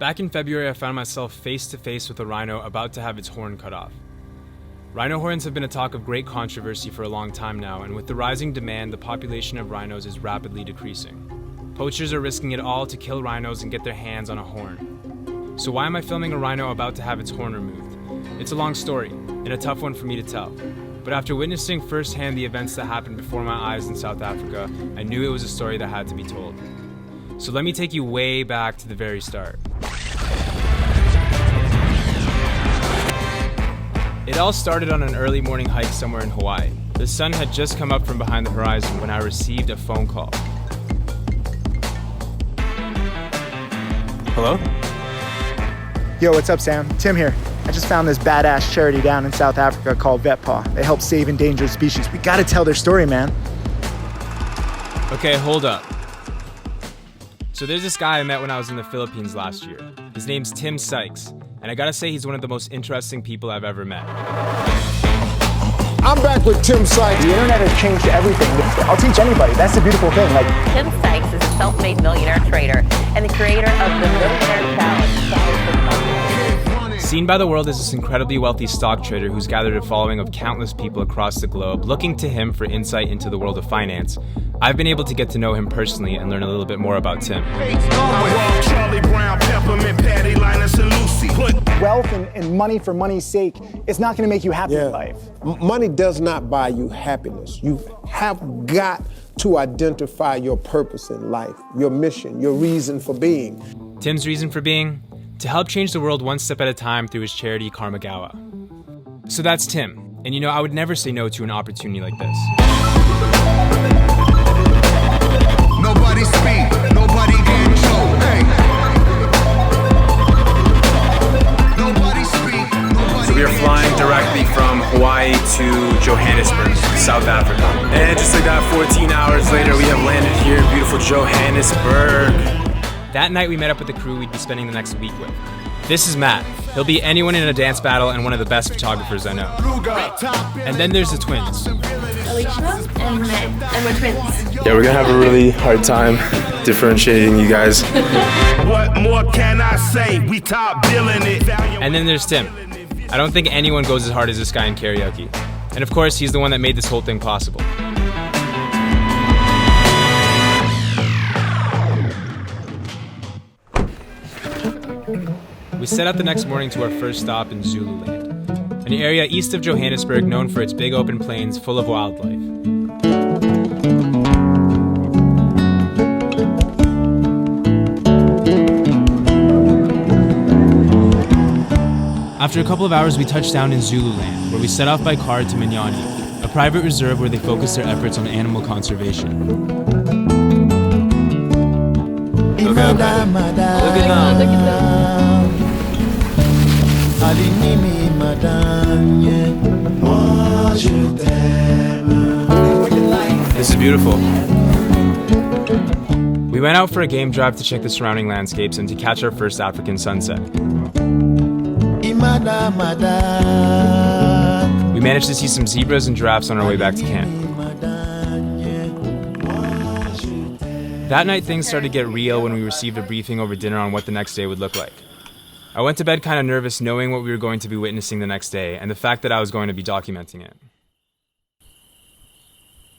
Back in February, I found myself face to face with a rhino about to have its horn cut off. Rhino horns have been a talk of great controversy for a long time now, and with the rising demand, the population of rhinos is rapidly decreasing. Poachers are risking it all to kill rhinos and get their hands on a horn. So why am I filming a rhino about to have its horn removed? It's a long story, and a tough one for me to tell. But after witnessing firsthand the events that happened before my eyes in South Africa, I knew it was a story that had to be told. So let me take you way back to the very start. It all started on an early morning hike somewhere in Hawaii. The sun had just come up from behind the horizon when I received a phone call. Hello? Yo, what's up, Sam? Tim here. I just found this badass charity down in South Africa called Vetpaw. They help save endangered species. We gotta tell their story, man. Okay, hold up. So there's this guy I met when I was in the Philippines last year. His name's Tim Sykes, and I gotta say he's one of the most interesting people I've ever met. I'm back with Tim Sykes. The internet has changed everything. I'll teach anybody. That's the beautiful thing. Tim Sykes is a self-made millionaire trader and the creator of the Millionaire Challenge. Seen by the world as this incredibly wealthy stock trader who's gathered a following of countless people across the globe looking to him for insight into the world of finance, I've been able to get to know him personally and learn a little bit more about Tim. Wealth and money for money's sake is not going to make you happy in life. Money does not buy you happiness. You have got to identify your purpose in life, your mission, your reason for being. Tim's reason for being? To help change the world one step at a time through his charity Karmagawa. So that's Tim, and I would never say no to an opportunity like this. Nobody speak, nobody get show, hey. Nobody speak, nobody. So we are flying directly from Hawaii to Johannesburg, South Africa. And just like that, 14 hours later, we have landed here in beautiful Johannesburg. That night we met up with the crew we'd be spending the next week with. This is Matt. He'll be anyone in a dance battle and one of the best photographers I know. And then there's the twins. Alicia and Renee, and we're twins. Yeah, we're gonna have a really hard time differentiating you guys. What more can I say? We top billing it. And then there's Tim. I don't think anyone goes as hard as this guy in karaoke. And of course, he's the one that made this whole thing possible. We set out the next morning to our first stop in Zululand, an area east of Johannesburg known for its big open plains full of wildlife. After a couple of hours, we touched down in Zululand, where we set off by car to Minyani, a private reserve where they focus their efforts on animal conservation. Okay. Look at them. This is beautiful. We went out for a game drive to check the surrounding landscapes and to catch our first African sunset. We managed to see some zebras and giraffes on our way back to camp. That night things started to get real when we received a briefing over dinner on what the next day would look like. I went to bed kind of nervous knowing what we were going to be witnessing the next day and the fact that I was going to be documenting it.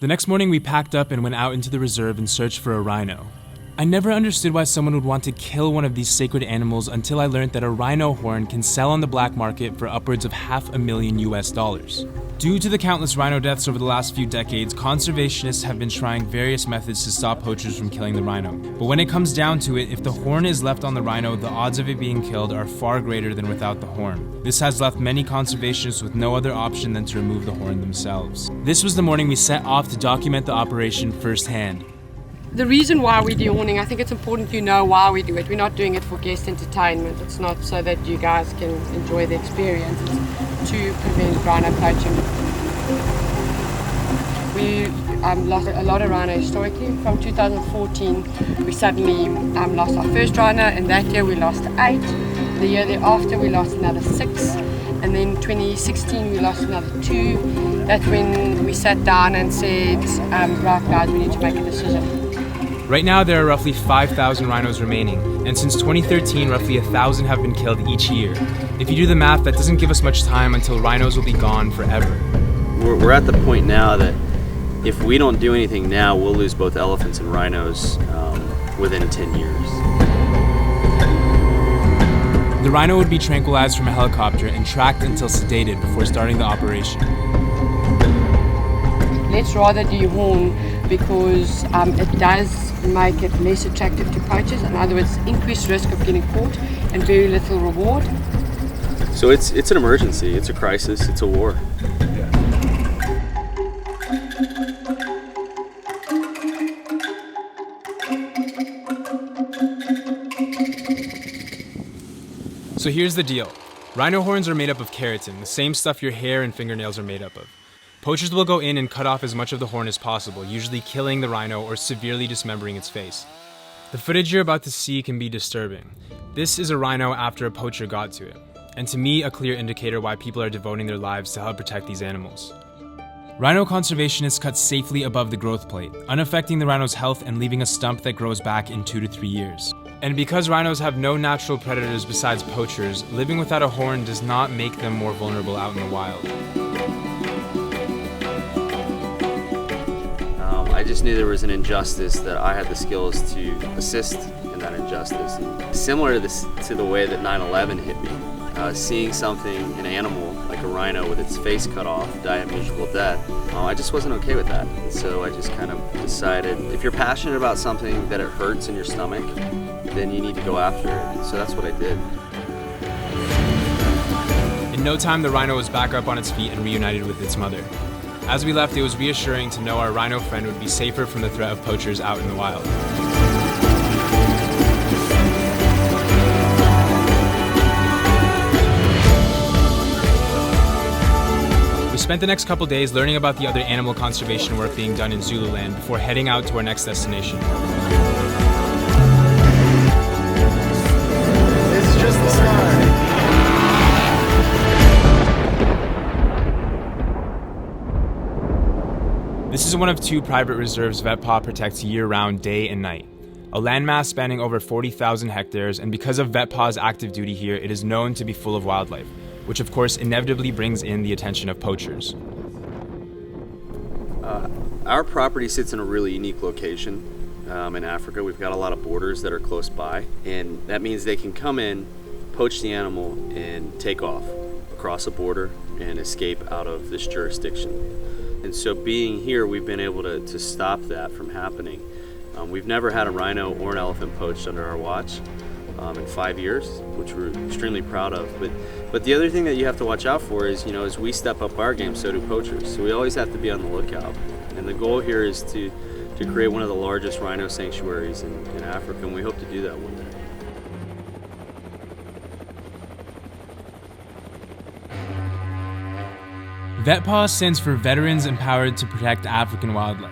The next morning we packed up and went out into the reserve in search for a rhino. I never understood why someone would want to kill one of these sacred animals until I learned that a rhino horn can sell on the black market for upwards of $500,000. Due to the countless rhino deaths over the last few decades, conservationists have been trying various methods to stop poachers from killing the rhino. But when it comes down to it, if the horn is left on the rhino, the odds of it being killed are far greater than without the horn. This has left many conservationists with no other option than to remove the horn themselves. This was the morning we set off to document the operation firsthand. The reason why we do horning, I think it's important you know why we do it. We're not doing it for guest entertainment. It's not so that you guys can enjoy the experience. It's to prevent rhino poaching. We lost a lot of rhino historically. From 2014, we suddenly lost our first rhino, and that year we lost 8. The year thereafter, we lost another 6. And then 2016, we lost another 2. That's when we sat down and said, right guys, we need to make a decision. Right now, there are roughly 5,000 rhinos remaining, and since 2013, roughly 1,000 have been killed each year. If you do the math, that doesn't give us much time until rhinos will be gone forever. We're at the point now that if we don't do anything now, we'll lose both elephants and rhinos within 10 years. The rhino would be tranquilized from a helicopter and tracked until sedated before starting the operation. Let's rather dehorn because it does make it less attractive to poachers. In other words, increased risk of getting caught and very little reward. So it's an emergency, it's a crisis, it's a war. So here's the deal. Rhino horns are made up of keratin, the same stuff your hair and fingernails are made up of. Poachers will go in and cut off as much of the horn as possible, usually killing the rhino or severely dismembering its face. The footage you're about to see can be disturbing. This is a rhino after a poacher got to it, and to me, a clear indicator why people are devoting their lives to help protect these animals. Rhino conservationists cut safely above the growth plate, unaffecting the rhino's health and leaving a stump that grows back in 2 to 3 years. And because rhinos have no natural predators besides poachers, living without a horn does not make them more vulnerable out in the wild. I just knew there was an injustice that I had the skills to assist in that injustice. And similar to the way that 9/11 hit me, seeing something, an animal like a rhino with its face cut off, die a miserable death, I just wasn't okay with that. And so I just kind of decided, if you're passionate about something that it hurts in your stomach, then you need to go after it. And so that's what I did. In no time, the rhino was back up on its feet and reunited with its mother. As we left, it was reassuring to know our rhino friend would be safer from the threat of poachers out in the wild. We spent the next couple days learning about the other animal conservation work being done in Zululand before heading out to our next destination. It's just the start. This is one of 2 private reserves Vetpaw protects year-round, day and night. A landmass spanning over 40,000 hectares, and because of Vetpaw's active duty here, it is known to be full of wildlife, which of course inevitably brings in the attention of poachers. Our property sits in a really unique location in Africa. We've got a lot of borders that are close by, and that means they can come in, poach the animal, and take off across a border and escape out of this jurisdiction. And so being here, we've been able to stop that from happening. We've never had a rhino or an elephant poached under our watch in 5 years, which we're extremely proud of. But the other thing that you have to watch out for is, as we step up our game, so do poachers. So we always have to be on the lookout. And the goal here is to create one of the largest rhino sanctuaries in Africa, and we hope to do that one day. Vetpaw stands for Veterans Empowered to Protect African Wildlife.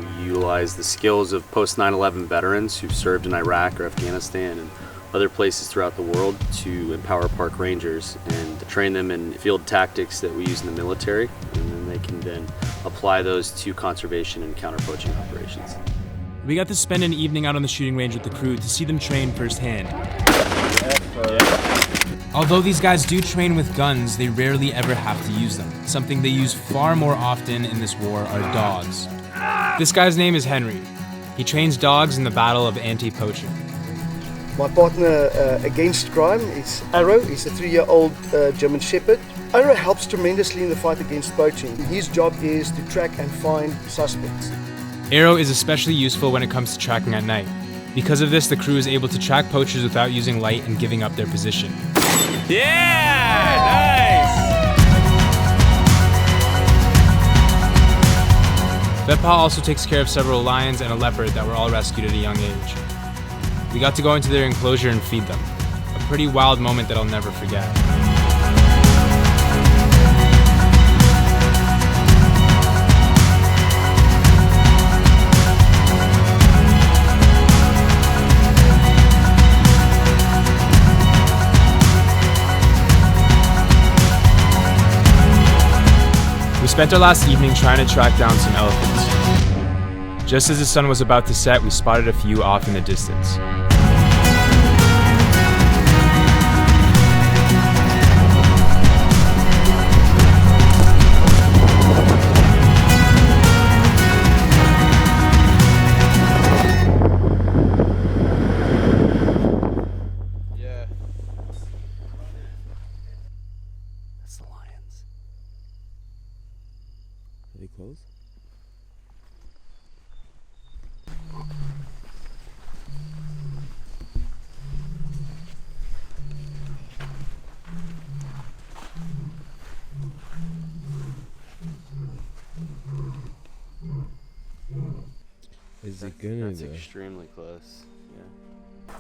We utilize the skills of post-9/11 veterans who've served in Iraq or Afghanistan and other places throughout the world to empower park rangers and to train them in field tactics that we use in the military, and then they can then apply those to conservation and counter-poaching operations. We got to spend an evening out on the shooting range with the crew to see them train firsthand. Although these guys do train with guns, they rarely ever have to use them. Something they use far more often in this war are dogs. This guy's name is Henry. He trains dogs in the battle of anti-poaching. My partner against crime is Arrow. He's a 3-year-old German Shepherd. Arrow helps tremendously in the fight against poaching. His job is to track and find suspects. Arrow is especially useful when it comes to tracking at night. Because of this, the crew is able to track poachers without using light and giving up their position. Yeah! Nice! Vetpaw also takes care of several lions and a leopard that were all rescued at a young age. We got to go into their enclosure and feed them. A pretty wild moment that I'll never forget. We spent our last evening trying to track down some elephants. Just as the sun was about to set, we spotted a few off in the distance. That's the lions. Are they close? Is it gonna That's though? extremely close. Yeah.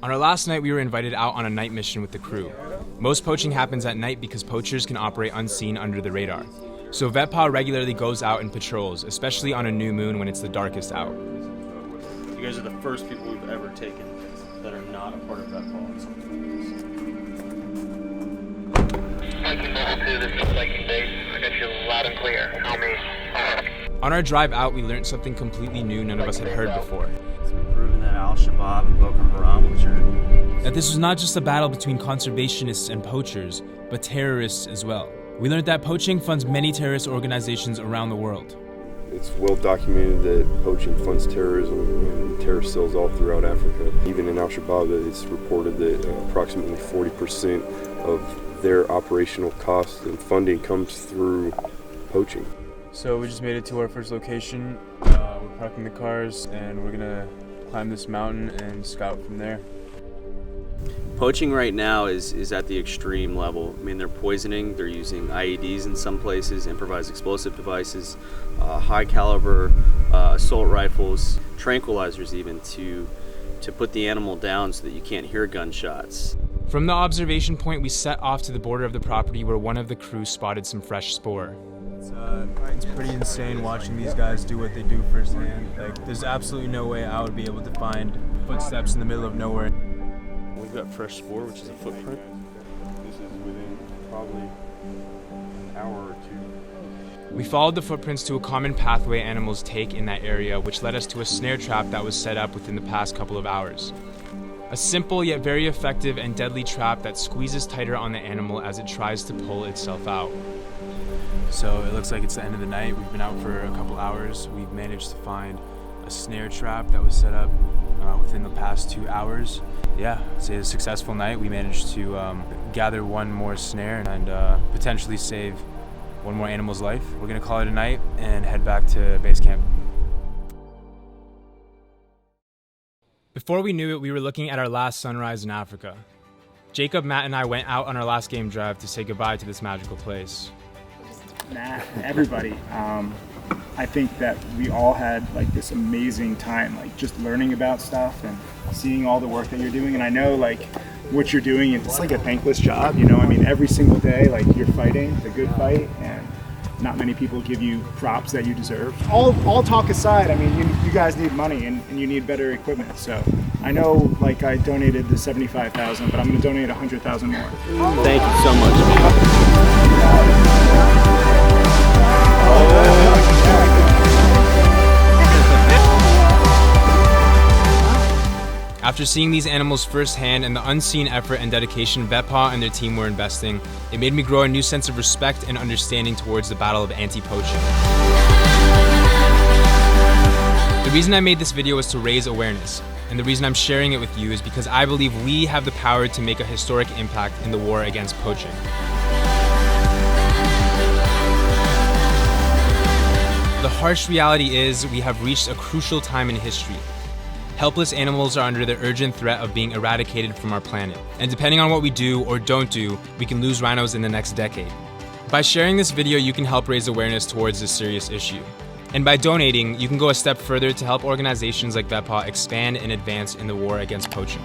On our last night, we were invited out on a night mission with the crew. Most poaching happens at night because poachers can operate unseen under the radar. So Vetpaw regularly goes out and patrols, especially on a new moon when it's the darkest out. You guys are the first people we've ever taken that are not a part of Vetpaw in something like this. This is Viking base. I got you loud and clear. Tell me. On our drive out, we learned something completely new none of us had heard before. It's been proven that Al-Shabaab and Boko Haram, which are... That this was not just a battle between conservationists and poachers, but terrorists as well. We learned that poaching funds many terrorist organizations around the world. It's well documented that poaching funds terrorism and terrorist cells all throughout Africa. Even in Al-Shabaab, it's reported that approximately 40% of their operational costs and funding comes through poaching. So we just made it to our first location. We're parking the cars and we're gonna climb this mountain and scout from there. Poaching right now is at the extreme level. I mean, they're poisoning, they're using IEDs in some places, improvised explosive devices, high caliber assault rifles, tranquilizers even, to put the animal down so that you can't hear gunshots. From the observation point, we set off to the border of the property where one of the crew spotted some fresh spoor. It's pretty insane watching these guys do what they do firsthand. Like, there's absolutely no way I would be able to find footsteps in the middle of nowhere. We've got fresh spoor, which is a footprint. This is within probably an hour or two. We followed the footprints to a common pathway animals take in that area, which led us to a snare trap that was set up within the past couple of hours. A simple yet very effective and deadly trap that squeezes tighter on the animal as it tries to pull itself out. So it looks like it's the end of the night. We've been out for a couple hours. We've managed to find a snare trap that was set up within the past 2 hours. Yeah, it's a successful night. We managed to gather one more snare and potentially save one more animal's life. We're gonna call it a night and head back to base camp. Before we knew it, we were looking at our last sunrise in Africa. Jacob, Matt, and I went out on our last game drive to say goodbye to this magical place. Matt, everybody. I think that we all had like this amazing time, like just learning about stuff and seeing all the work that you're doing. And I know like what you're doing, it's like a thankless job, you know? I mean, every single day, like you're fighting the good fight, and not many people give you props that you deserve. All talk aside, I mean, you guys need money and you need better equipment. So I know like I donated the $75,000, but I'm gonna donate 100,000 more. Thank you so much, man. After seeing these animals firsthand and the unseen effort and dedication Vetpaw and their team were investing, it made me grow a new sense of respect and understanding towards the battle of anti-poaching. The reason I made this video was to raise awareness, and the reason I'm sharing it with you is because I believe we have the power to make a historic impact in the war against poaching. The harsh reality is we have reached a crucial time in history. Helpless animals are under the urgent threat of being eradicated from our planet. And depending on what we do or don't do, we can lose rhinos in the next decade. By sharing this video, you can help raise awareness towards this serious issue. And by donating, you can go a step further to help organizations like Vetpaw expand and advance in the war against poaching.